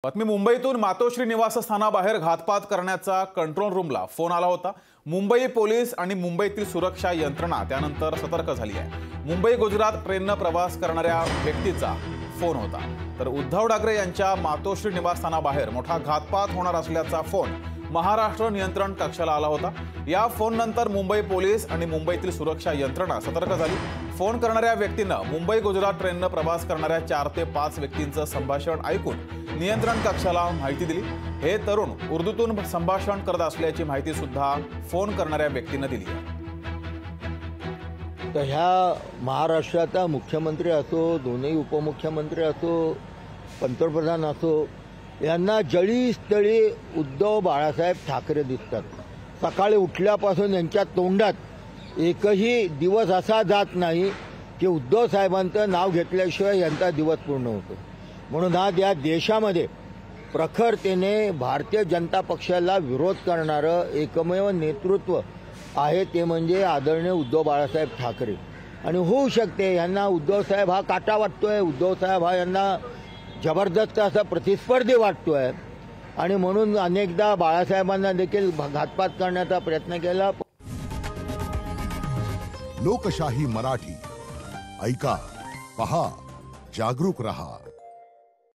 बातमी मुंबईतून मातोश्री निवासस्थानाबाहेर घातपात करण्याचा कंट्रोल रूमला फोन आला होता। मुंबई पोलीस आणि मुंबईतील सुरक्षा यंत्रणा त्यानंतर सतर्क झाली आहे। मुंबई गुजरात ट्रेनने प्रवास करणाऱ्या व्यक्तीचा फोन होता। तर उद्धव ठाकरे यांच्या मातोश्री निवासस्थानाबाहेर मोठा घातपात होणार असल्याचा फोन महाराष्ट्र नियंत्रण कक्षाला आला होता। या फोन नंतर मुंबई पोलीस आणि मुंबईतील सुरक्षा यंत्रणा सतर्क झाली। फोन करणाऱ्या व्यक्तीने मुंबई गुजरात ट्रेनने प्रवास करणाऱ्या 4 ते 5 व्यक्तींचे संभाषण ऐकून नियंत्रण कक्षाला माहिती दिली। हे तरुण उर्दूतून संभाषण करत असल्याची माहिती सुद्धा फोन करणाऱ्या व्यक्तीने दिली आहे। तर ह्या महाराष्ट्राचा मुख्यमंत्री असो, दोन्ही उपमुख्यमंत्री असो, पंतप्रधान असो, यांना जळीस्थळी उद्धव बाळासाहेब ठाकरे दिसतात। सकाळी उठल्यापासून यांच्या तोंडात एकही दिवस असा जात नाही की उद्धव साहेबांचं नाव घेतल्याशिवाय यांचा दिवस पूर्ण होतो। म्हणून आज या देशामध्ये प्रखरतेने भारतीय जनता पक्षाला विरोध करणारं एकमेव नेतृत्व आहे ते म्हणजे आदरणीय उद्धव बाळासाहेब ठाकरे। आणि होऊ शकते यांना उद्धव साहेब हा काटा वाटतोय, उद्धव साहेब हा यांना जबरदस्त असा प्रतिस्पर्धी वाटतोय आणि म्हणून अनेकदा बाळासाहेबांना देखील घातपात करण्याचा प्रयत्न केला। लोकशाही मराठी ऐका, पहा, जागरूक रहा।